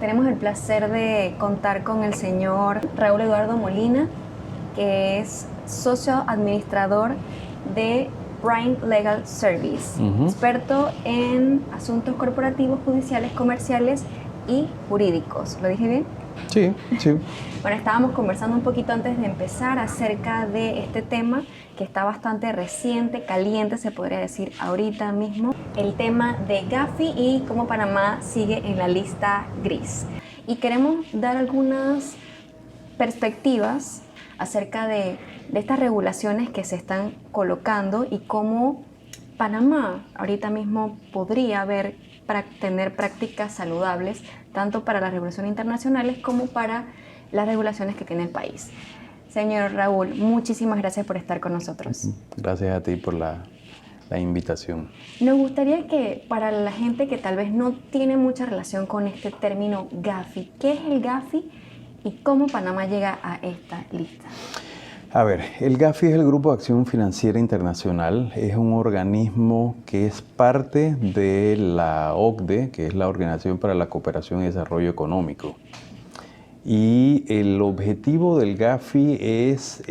Tenemos el placer de contar con el señor Raúl Eduardo Molina, que es socio administrador de Prime Legal Service, experto en asuntos corporativos, judiciales, comerciales y jurídicos. ¿Lo dije bien? Sí, sí. Bueno, estábamos conversando un poquito antes de empezar acerca de este tema que está bastante reciente, caliente, se podría decir ahorita mismo, el tema de Gafi y cómo Panamá sigue en la lista gris. Y queremos dar algunas perspectivas acerca de estas regulaciones que se están colocando y cómo Panamá ahorita mismo podría tener prácticas saludables tanto para las regulaciones internacionales como para las regulaciones que tiene el país. Señor Raúl, muchísimas gracias por estar con nosotros. Gracias a ti por la invitación. Nos gustaría que para la gente que tal vez no tiene mucha relación con este término Gafi, ¿qué es el Gafi y cómo Panamá llega a esta lista? A ver, el Gafi es el Grupo de Acción Financiera Internacional, es un organismo que es parte de la OCDE, que es la Organización para la Cooperación y Desarrollo Económico. Y el objetivo del Gafi es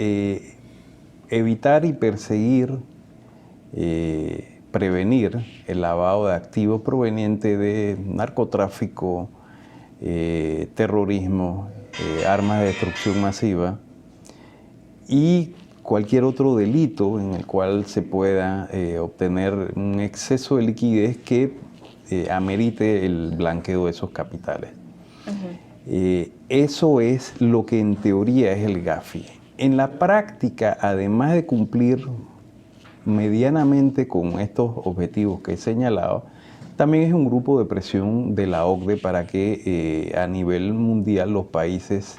evitar y perseguir, prevenir el lavado de activos proveniente de narcotráfico, terrorismo, armas de destrucción masiva y cualquier otro delito en el cual se pueda obtener un exceso de liquidez que amerite el blanqueo de esos capitales. Eso es lo que en teoría es el Gafi. En la práctica, además de cumplir medianamente con estos objetivos que he señalado, también es un grupo de presión de la OCDE para que a nivel mundial los países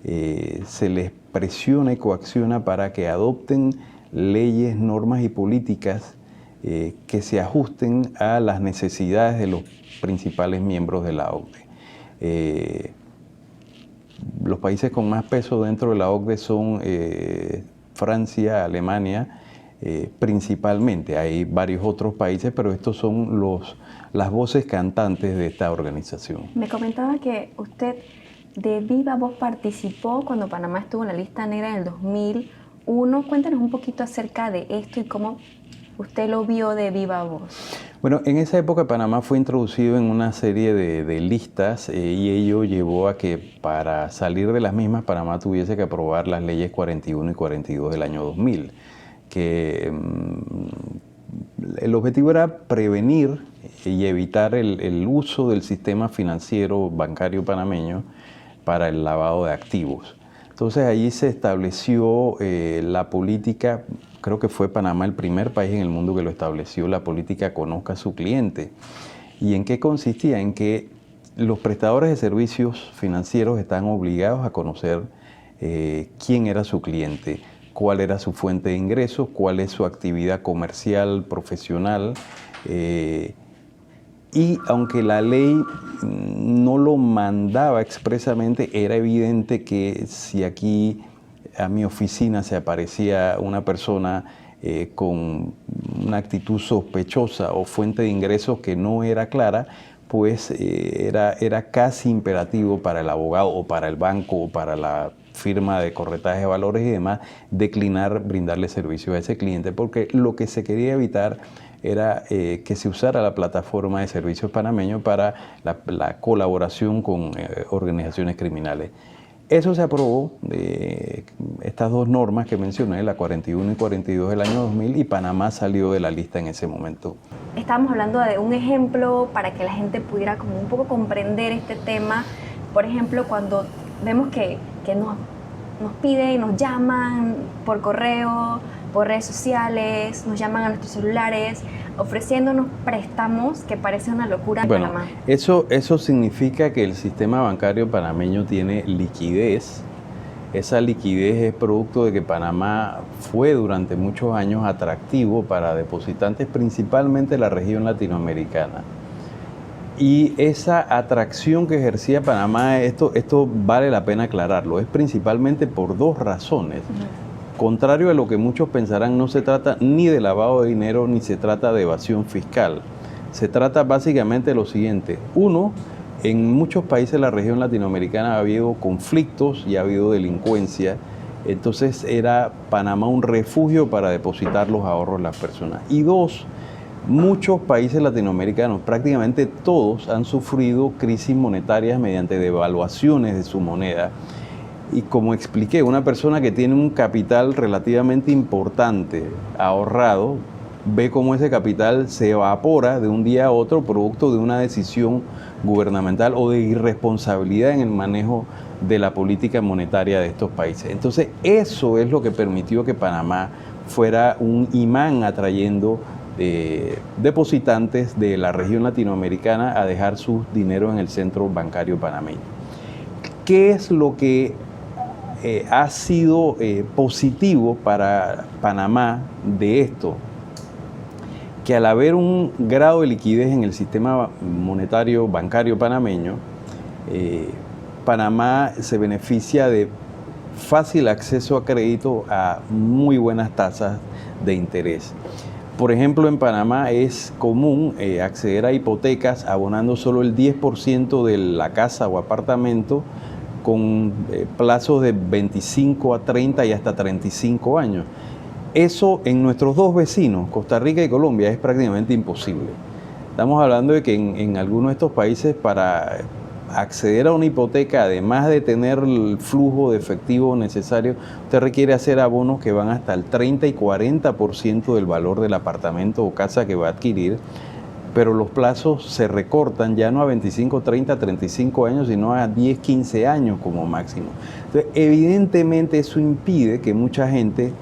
se les presiona y coacciona para que adopten leyes, normas y políticas que se ajusten a las necesidades de los principales miembros de la OCDE. Los países con más peso dentro de la OCDE son Francia, Alemania, principalmente. Hay varios otros países, pero estos son las voces cantantes de esta organización. Me comentaba que usted de viva voz participó cuando Panamá estuvo en la lista negra en el 2001. Cuéntanos un poquito acerca de esto y cómo usted lo vio de viva voz. Bueno, en esa época Panamá fue introducido en una serie de listas y ello llevó a que para salir de las mismas Panamá tuviese que aprobar las leyes 41 y 42 del año 2000, que el objetivo era prevenir y evitar el uso del sistema financiero bancario panameño para el lavado de activos. Entonces allí se estableció la política. Creo que fue Panamá el primer país en el mundo que lo estableció, la política Conozca a su cliente. ¿Y en qué consistía? En que los prestadores de servicios financieros están obligados a conocer quién era su cliente, cuál era su fuente de ingresos, cuál es su actividad comercial, profesional. Y aunque la ley no lo mandaba expresamente, era evidente que si aquí a mi oficina se aparecía una persona con una actitud sospechosa o fuente de ingresos que no era clara, pues era casi imperativo para el abogado o para el banco o para la firma de corretaje de valores y demás declinar brindarle servicio a ese cliente, porque lo que se quería evitar era que se usara la plataforma de servicios panameños para la colaboración con organizaciones criminales. Eso se aprobó, estas dos normas que mencioné, la 41 y 42 del año 2000, y Panamá salió de la lista en ese momento. Estábamos hablando de un ejemplo para que la gente pudiera como un poco comprender este tema. Por ejemplo, cuando vemos que nos piden, nos llaman por correo, por redes sociales, nos llaman a nuestros celulares, ofreciéndonos préstamos, que parece una locura en Panamá. Eso significa que el sistema bancario panameño tiene liquidez. Esa liquidez es producto de que Panamá fue durante muchos años atractivo para depositantes, principalmente de la región latinoamericana. Y esa atracción que ejercía Panamá, esto vale la pena aclararlo, es principalmente por dos razones. Contrario a lo que muchos pensarán, no se trata ni de lavado de dinero ni se trata de evasión fiscal. Se trata básicamente de lo siguiente. Uno, en muchos países de la región latinoamericana ha habido conflictos y ha habido delincuencia. Entonces era Panamá un refugio para depositar los ahorros de las personas. Y dos, muchos países latinoamericanos, prácticamente todos, han sufrido crisis monetarias mediante devaluaciones de su moneda. Y como expliqué, una persona que tiene un capital relativamente importante ahorrado, ve cómo ese capital se evapora de un día a otro producto de una decisión gubernamental o de irresponsabilidad en el manejo de la política monetaria de estos países. Entonces, eso es lo que permitió que Panamá fuera un imán atrayendo depositantes de la región latinoamericana a dejar sus dineros en el centro bancario panameño. ¿Qué es lo que ha sido positivo para Panamá de esto? Que al haber un grado de liquidez en el sistema monetario bancario panameño, Panamá se beneficia de fácil acceso a crédito a muy buenas tasas de interés. Por ejemplo, en Panamá es común acceder a hipotecas abonando solo el 10% de la casa o apartamento con plazos de 25 a 30 y hasta 35 años. Eso en nuestros dos vecinos, Costa Rica y Colombia, es prácticamente imposible. Estamos hablando de que en algunos de estos países para acceder a una hipoteca, además de tener el flujo de efectivo necesario, usted requiere hacer abonos que van hasta el 30 y 40% del valor del apartamento o casa que va a adquirir, pero los plazos se recortan ya no a 25, 30, 35 años, sino a 10, 15 años como máximo. Entonces, evidentemente eso impide que mucha gente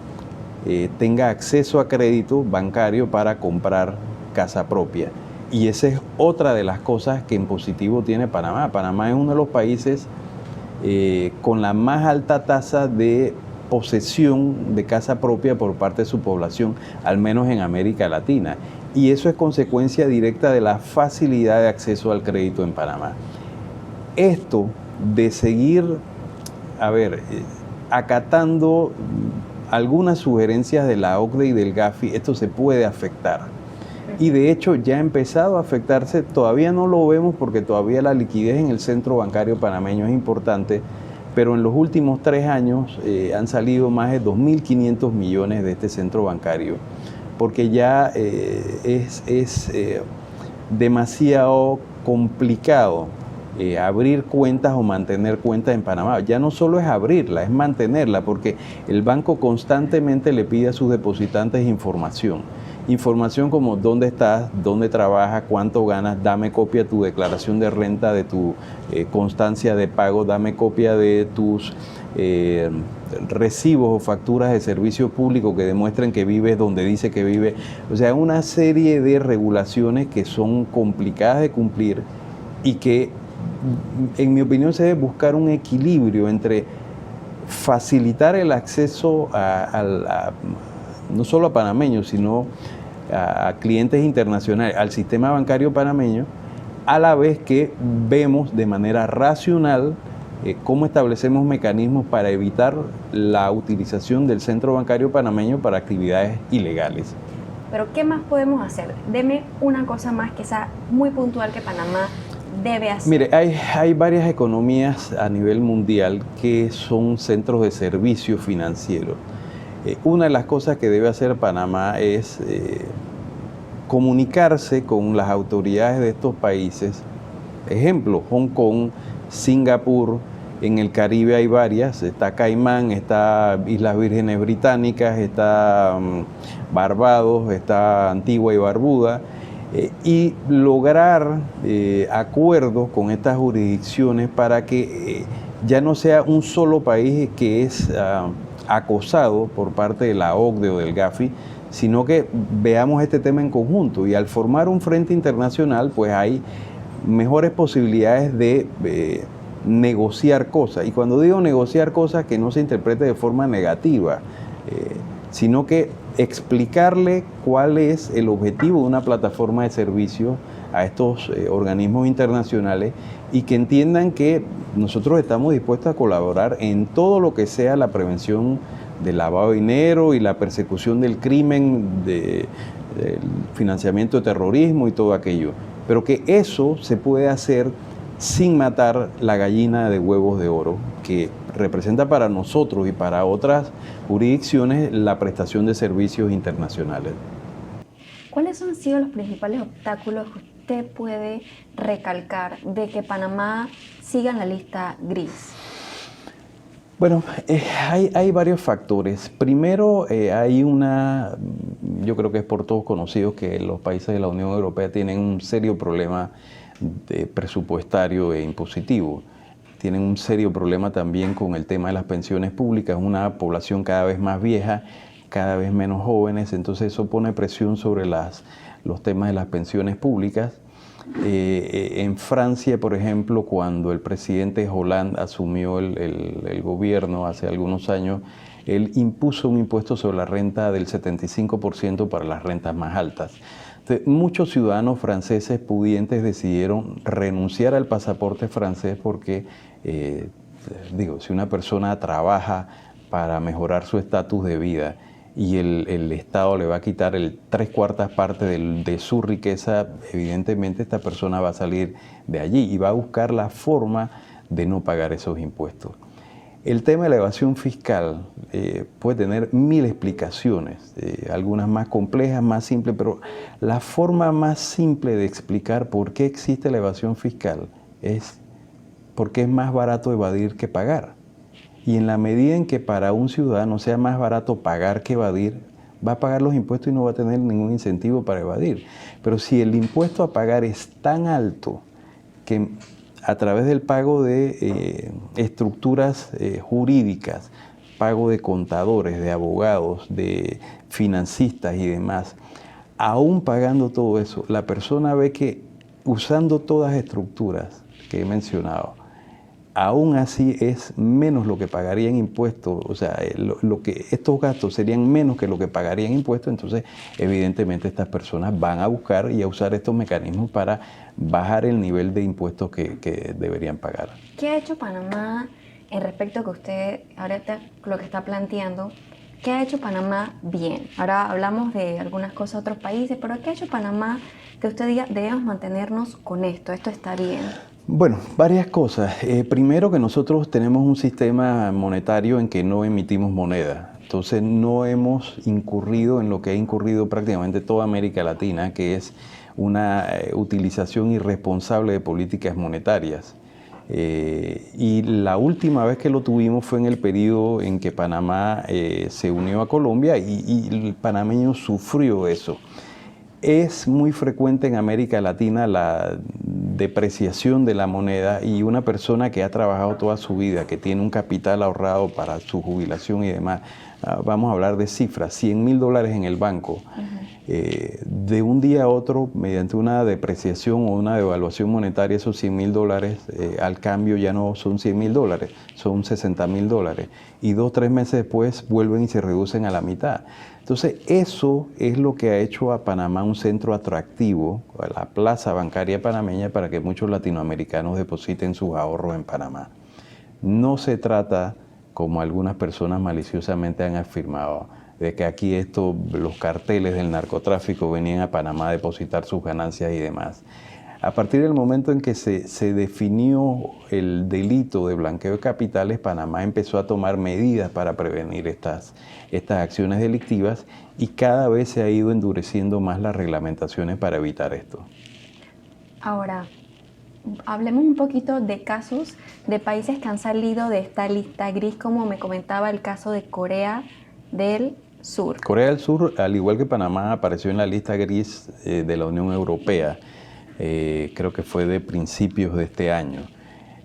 tenga acceso a crédito bancario para comprar casa propia. Y esa es otra de las cosas que en positivo tiene Panamá. Panamá es uno de los países con la más alta tasa de posesión de casa propia por parte de su población, al menos en América Latina. Y eso es consecuencia directa de la facilidad de acceso al crédito en Panamá. Esto de seguir, acatando algunas sugerencias de la OCDE y del Gafi, esto se puede afectar. Y de hecho ya ha empezado a afectarse, todavía no lo vemos porque todavía la liquidez en el centro bancario panameño es importante, pero en los últimos 3 años han salido más de 2.500 millones de este centro bancario, porque ya es demasiado complicado abrir cuentas o mantener cuentas en Panamá. Ya no solo es abrirla, es mantenerla, porque el banco constantemente le pide a sus depositantes información. Información como dónde estás, dónde trabajas, cuánto ganas, dame copia de tu declaración de renta, de tu constancia de pago, dame copia de tus recibos o facturas de servicio público que demuestren que vives donde dice que vives. O sea, una serie de regulaciones que son complicadas de cumplir y que, en mi opinión, se debe buscar un equilibrio entre facilitar el acceso no solo a panameños, sino a clientes internacionales, al sistema bancario panameño, a la vez que vemos de manera racional cómo establecemos mecanismos para evitar la utilización del centro bancario panameño para actividades ilegales. Pero ¿qué más podemos hacer? Deme una cosa más que sea muy puntual que Panamá debe hacer. Mire, hay varias economías a nivel mundial que son centros de servicio financiero. Una de las cosas que debe hacer Panamá es comunicarse con las autoridades de estos países. Ejemplo, Hong Kong, Singapur, en el Caribe hay varias, está Caimán, está Islas Vírgenes Británicas, está Barbados, está Antigua y Barbuda, y lograr acuerdos con estas jurisdicciones para que ya no sea un solo país que es acosado por parte de la OCDE o del Gafi, sino que veamos este tema en conjunto, y al formar un frente internacional pues hay mejores posibilidades de negociar cosas. Y cuando digo negociar cosas, que no se interprete de forma negativa, sino que explicarle cuál es el objetivo de una plataforma de servicio a estos organismos internacionales, y que entiendan que nosotros estamos dispuestos a colaborar en todo lo que sea la prevención del lavado de dinero y la persecución del crimen, del financiamiento de terrorismo y todo aquello. Pero que eso se puede hacer sin matar la gallina de huevos de oro, que representa para nosotros y para otras jurisdicciones la prestación de servicios internacionales. ¿Cuáles han sido los principales obstáculos que usted puede recalcar de que Panamá siga en la lista gris? Bueno, hay varios factores. Primero, yo creo que es por todos conocido que los países de la Unión Europea tienen un serio problema presupuestario e impositivo. Tienen un serio problema también con el tema de las pensiones públicas, una población cada vez más vieja, cada vez menos jóvenes, entonces eso pone presión sobre los temas de las pensiones públicas. En Francia, por ejemplo, cuando el presidente Hollande asumió el gobierno hace algunos años, él impuso un impuesto sobre la renta del 75% para las rentas más altas. Entonces, muchos ciudadanos franceses pudientes decidieron renunciar al pasaporte francés porque, si una persona trabaja para mejorar su estatus de vida y el Estado le va a quitar el 3/4 parte de su riqueza, evidentemente esta persona va a salir de allí y va a buscar la forma de no pagar esos impuestos. El tema de la evasión fiscal puede tener mil explicaciones, algunas más complejas, más simples, pero la forma más simple de explicar por qué existe la evasión fiscal es porque es más barato evadir que pagar. Y en la medida en que para un ciudadano sea más barato pagar que evadir, va a pagar los impuestos y no va a tener ningún incentivo para evadir. Pero si el impuesto a pagar es tan alto que a través del pago de estructuras jurídicas, pago de contadores, de abogados, de financistas y demás, aún pagando todo eso, la persona ve que usando todas las estructuras que he mencionado, aún así es menos lo que pagaría en impuestos, o sea, estos gastos serían menos que lo que pagaría en impuestos, entonces evidentemente estas personas van a buscar y a usar estos mecanismos para bajar el nivel de impuestos que deberían pagar. ¿Qué ha hecho Panamá en respecto a que usted ahorita lo que está planteando? ¿Qué ha hecho Panamá bien? Ahora hablamos de algunas cosas de otros países, pero ¿qué ha hecho Panamá que usted diga debemos mantenernos con esto está bien? Bueno, varias cosas. Primero que nosotros tenemos un sistema monetario en que no emitimos moneda. Entonces no hemos incurrido en lo que ha incurrido prácticamente toda América Latina, que es una utilización irresponsable de políticas monetarias. Y la última vez que lo tuvimos fue en el periodo en que Panamá se unió a Colombia y el panameño sufrió eso. Es muy frecuente en América Latina la depreciación de la moneda y una persona que ha trabajado toda su vida, que tiene un capital ahorrado para su jubilación y demás, vamos a hablar de cifras, $100,000 en el banco, de un día a otro, mediante una depreciación o una devaluación monetaria, esos $100,000 al cambio ya no son $100,000, son $60,000 y 2 o 3 meses después vuelven y se reducen a la mitad. Entonces, eso es lo que ha hecho a Panamá un centro atractivo, a la plaza bancaria panameña, para que muchos latinoamericanos depositen sus ahorros en Panamá. No se trata, como algunas personas maliciosamente han afirmado, de que aquí los carteles del narcotráfico venían a Panamá a depositar sus ganancias y demás. A partir del momento en que se definió el delito de blanqueo de capitales, Panamá empezó a tomar medidas para prevenir estas acciones delictivas y cada vez se ha ido endureciendo más las reglamentaciones para evitar esto. Ahora, hablemos un poquito de casos de países que han salido de esta lista gris, como me comentaba el caso de Corea del Sur. Corea del Sur, al igual que Panamá, apareció en la lista gris de la Unión Europea. Creo que fue de principios de este año.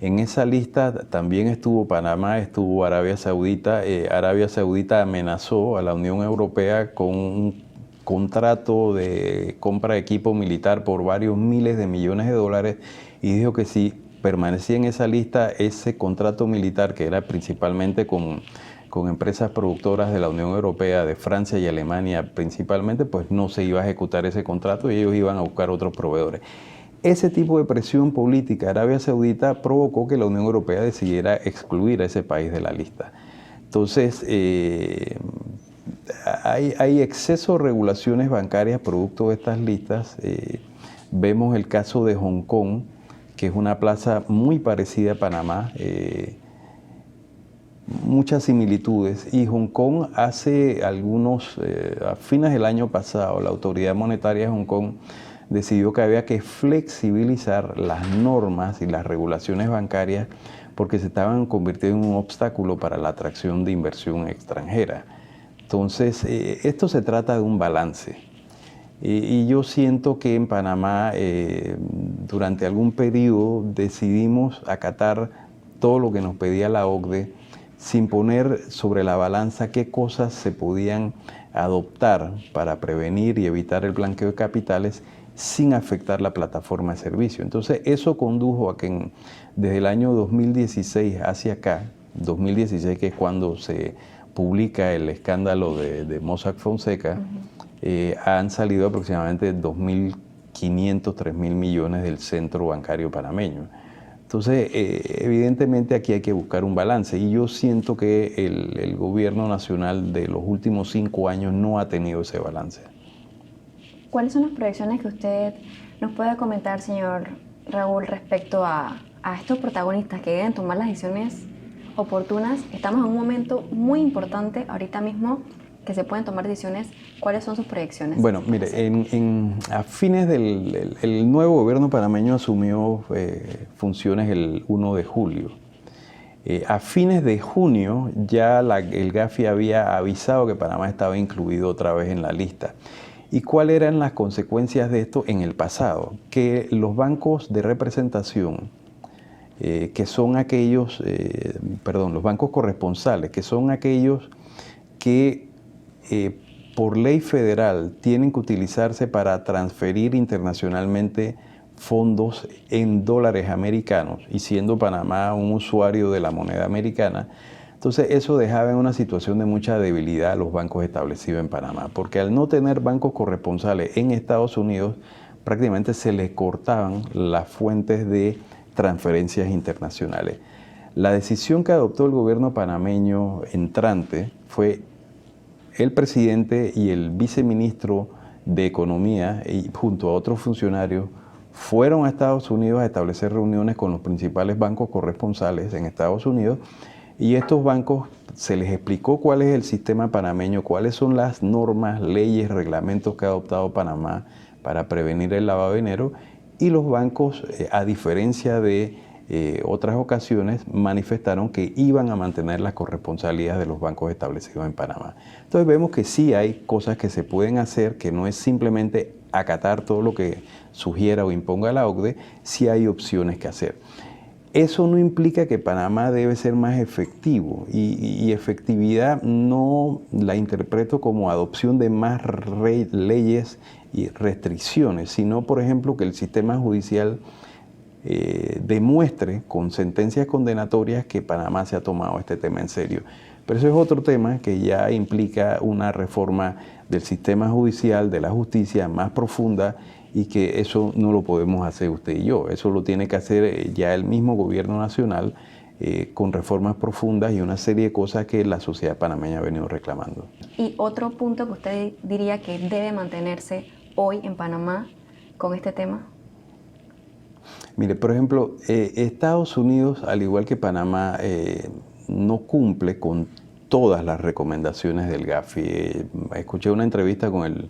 En esa lista también estuvo Panamá, estuvo Arabia Saudita. Arabia Saudita amenazó a la Unión Europea con un contrato de compra de equipo militar por varios miles de millones de dólares y dijo que si permanecía en esa lista, ese contrato militar, que era principalmente con empresas productoras de la Unión Europea, de Francia y Alemania principalmente, pues no se iba a ejecutar ese contrato y ellos iban a buscar otros proveedores. Ese tipo de presión política de Arabia Saudita provocó que la Unión Europea decidiera excluir a ese país de la lista. Entonces, hay exceso de regulaciones bancarias producto de estas listas. Vemos el caso de Hong Kong, que es una plaza muy parecida a Panamá, muchas similitudes. Y Hong Kong hace a fines del año pasado, la autoridad monetaria de Hong Kong decidió que había que flexibilizar las normas y las regulaciones bancarias porque se estaban convirtiendo en un obstáculo para la atracción de inversión extranjera. Entonces, esto se trata de un balance. Y yo siento que en Panamá, durante algún periodo, decidimos acatar todo lo que nos pedía la OCDE sin poner sobre la balanza qué cosas se podían adoptar para prevenir y evitar el blanqueo de capitales sin afectar la plataforma de servicio. Entonces, eso condujo a que desde el año 2016 hacia acá, 2016 que es cuando se publica el escándalo de Mossack Fonseca, han salido aproximadamente 2.500, 3.000 millones del centro bancario panameño. Entonces, evidentemente aquí hay que buscar un balance y yo siento que el gobierno nacional de los últimos 5 años no ha tenido ese balance. ¿Cuáles son las proyecciones que usted nos puede comentar, señor Raúl, respecto a estos protagonistas que deben tomar las decisiones oportunas? Estamos en un momento muy importante ahorita mismo que se pueden tomar decisiones. ¿Cuáles son sus proyecciones? Bueno, mire, a fines el nuevo gobierno panameño asumió funciones el 1 de julio. A fines de junio ya el Gafi había avisado que Panamá estaba incluido otra vez en la lista. ¿Y cuáles eran las consecuencias de esto en el pasado? Que los bancos de representación, que son aquellos, los bancos corresponsales, que son aquellos que por ley federal tienen que utilizarse para transferir internacionalmente fondos en dólares americanos, y siendo Panamá un usuario de la moneda americana, entonces eso dejaba en una situación de mucha debilidad a los bancos establecidos en Panamá, porque al no tener bancos corresponsales en Estados Unidos, prácticamente se les cortaban las fuentes de transferencias internacionales. La decisión que adoptó el gobierno panameño entrante fue el presidente y el viceministro de Economía, y junto a otros funcionarios, fueron a Estados Unidos a establecer reuniones con los principales bancos corresponsales en Estados Unidos, y estos bancos se les explicó cuál es el sistema panameño, cuáles son las normas, leyes, reglamentos que ha adoptado Panamá para prevenir el lavado de dinero, y los bancos, a diferencia de otras ocasiones, manifestaron que iban a mantener las corresponsabilidades de los bancos establecidos en Panamá. Entonces vemos que sí hay cosas que se pueden hacer, que no es simplemente acatar todo lo que sugiera o imponga la OCDE, sí hay opciones que hacer. Eso no implica que Panamá debe ser más efectivo, y efectividad no la interpreto como adopción de más leyes y restricciones, sino, por ejemplo, que el sistema judicial demuestre con sentencias condenatorias que Panamá se ha tomado este tema en serio. Pero eso es otro tema que ya implica una reforma del sistema judicial, de la justicia más profunda, y que eso no lo podemos hacer usted y yo. Eso lo tiene que hacer ya el mismo gobierno nacional con reformas profundas y una serie de cosas que la sociedad panameña ha venido reclamando. ¿Y otro punto que usted diría que debe mantenerse hoy en Panamá con este tema? Mire, por ejemplo, Estados Unidos, al igual que Panamá, no cumple con todas las recomendaciones del Gafi. Escuché una entrevista con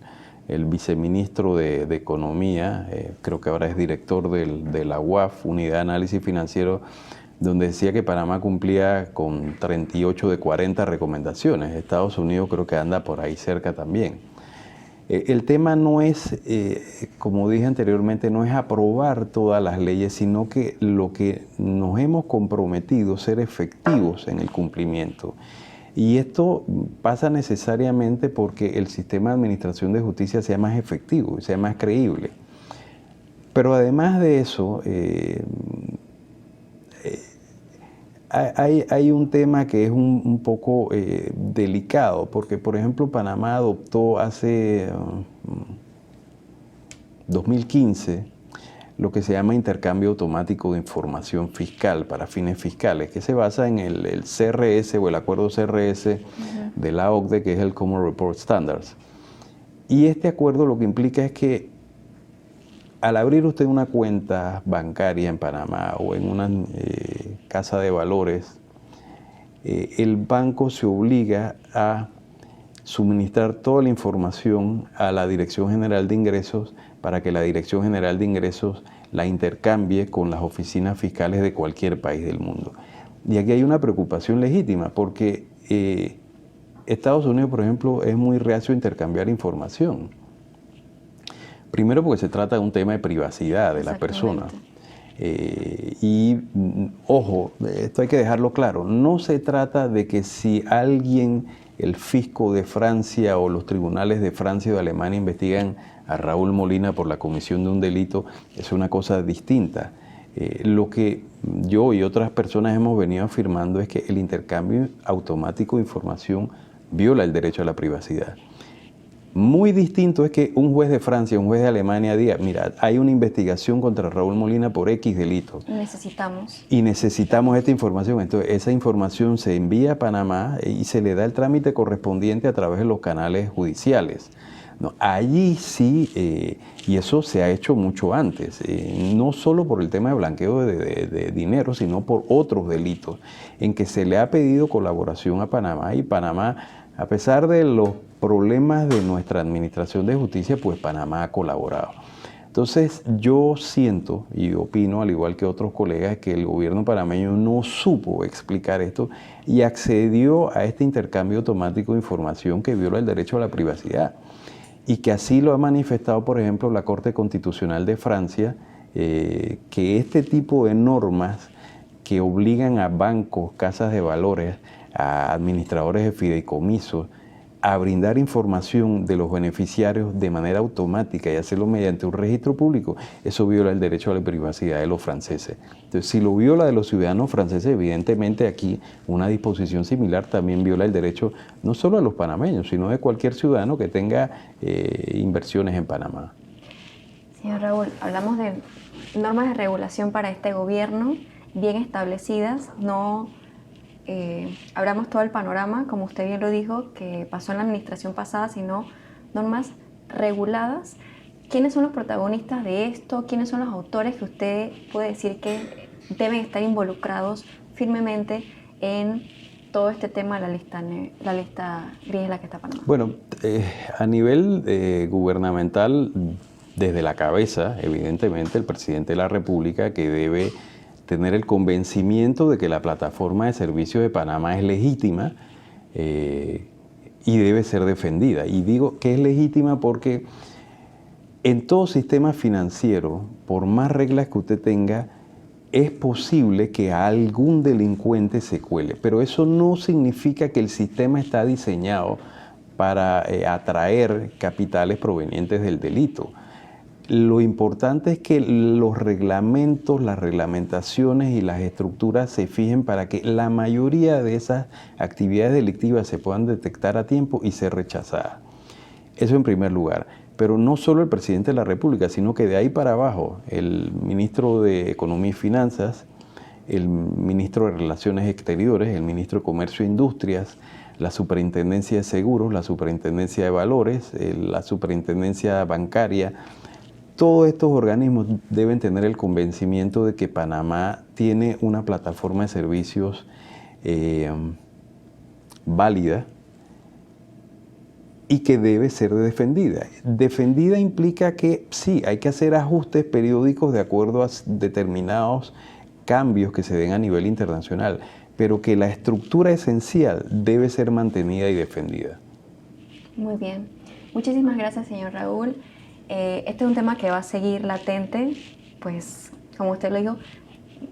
el viceministro de Economía, creo que ahora es director de la UAF, Unidad de Análisis Financiero, donde decía que Panamá cumplía con 38 de 40 recomendaciones. Estados Unidos creo que anda por ahí cerca también. El tema no es, como dije anteriormente, no es aprobar todas las leyes, sino que lo que nos hemos comprometido, ser efectivos en el cumplimiento. Y esto pasa necesariamente porque el sistema de administración de justicia sea más efectivo, sea más creíble. Pero además de eso, hay un tema que es un poco delicado, porque por ejemplo Panamá adoptó hace 2015 lo que se llama intercambio automático de información fiscal para fines fiscales, que se basa en el CRS o el acuerdo CRS de la OCDE, que es el Common Report Standards. Y este acuerdo lo que implica es que al abrir usted una cuenta bancaria en Panamá o en una casa de valores, el banco se obliga a suministrar toda la información a la Dirección General de Ingresos para que la Dirección General de Ingresos la intercambie con las oficinas fiscales de cualquier país del mundo. Y aquí hay una preocupación legítima porque Estados Unidos, por ejemplo, es muy reacio a intercambiar información. Primero porque se trata de un tema de privacidad de las personas. Ojo, esto hay que dejarlo claro, no se trata de que si alguien, el fisco de Francia o los tribunales de Francia o de Alemania investigan a Raúl Molina por la comisión de un delito, es una cosa distinta. Lo que yo y otras personas hemos venido afirmando es que el intercambio automático de información viola el derecho a la privacidad. Muy distinto es que un juez de Francia, un juez de Alemania diga, mira, hay una investigación contra Raúl Molina por X delitos. Y necesitamos esta información. Entonces, esa información se envía a Panamá y se le da el trámite correspondiente a través de los canales judiciales. No, allí sí, y eso se ha hecho mucho antes, no solo por el tema de blanqueo de dinero, sino por otros delitos, en que se le ha pedido colaboración a Panamá y Panamá, a pesar de los problemas de nuestra administración de justicia, pues Panamá ha colaborado. Entonces yo siento y opino, al igual que otros colegas, que el gobierno panameño no supo explicar esto y accedió a este intercambio automático de información que viola el derecho a la privacidad. Y que así lo ha manifestado, por ejemplo, la Corte Constitucional de Francia, que este tipo de normas que obligan a bancos, casas de valores, a administradores de fideicomisos, a brindar información de los beneficiarios de manera automática y hacerlo mediante un registro público, eso viola el derecho a la privacidad de los franceses. Entonces, si lo viola de los ciudadanos franceses, evidentemente aquí una disposición similar también viola el derecho no solo a los panameños, sino de cualquier ciudadano que tenga inversiones en Panamá. Señor Raúl, hablamos de normas de regulación para este gobierno bien establecidas, no abramos todo el panorama, como usted bien lo dijo, que pasó en la administración pasada, sino normas reguladas. ¿Quiénes son los protagonistas de esto? ¿Quiénes son los autores que usted puede decir que deben estar involucrados firmemente en todo este tema de la lista gris en la que está Panamá? Bueno, a nivel gubernamental, desde la cabeza, evidentemente, el presidente de la República, que debe tener el convencimiento de que la plataforma de servicios de Panamá es legítima y debe ser defendida. Y digo que es legítima porque en todo sistema financiero, por más reglas que usted tenga, es posible que algún delincuente se cuele, pero eso no significa que el sistema está diseñado para atraer capitales provenientes del delito. Lo importante es que los reglamentos, las reglamentaciones y las estructuras se fijen para que la mayoría de esas actividades delictivas se puedan detectar a tiempo y ser rechazadas. Eso en primer lugar. Pero no solo el presidente de la República, sino que de ahí para abajo, el ministro de Economía y Finanzas, el ministro de Relaciones Exteriores, el ministro de Comercio e Industrias, la Superintendencia de Seguros, la Superintendencia de Valores, la Superintendencia Bancaria. Todos estos organismos deben tener el convencimiento de que Panamá tiene una plataforma de servicios válida y que debe ser defendida. Defendida implica que sí, hay que hacer ajustes periódicos de acuerdo a determinados cambios que se den a nivel internacional, pero que la estructura esencial debe ser mantenida y defendida. Muy bien. Muchísimas gracias, señor Raúl. Este es un tema que va a seguir latente, pues como usted lo dijo,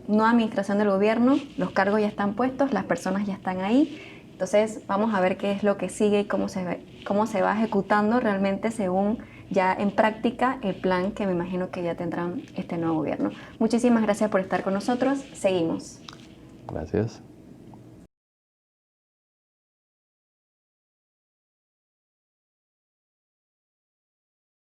no administración del gobierno, los cargos ya están puestos, las personas ya están ahí, entonces vamos a ver qué es lo que sigue y cómo se va ejecutando realmente según ya en práctica el plan que me imagino que ya tendrán este nuevo gobierno. Muchísimas gracias por estar con nosotros, seguimos. Gracias.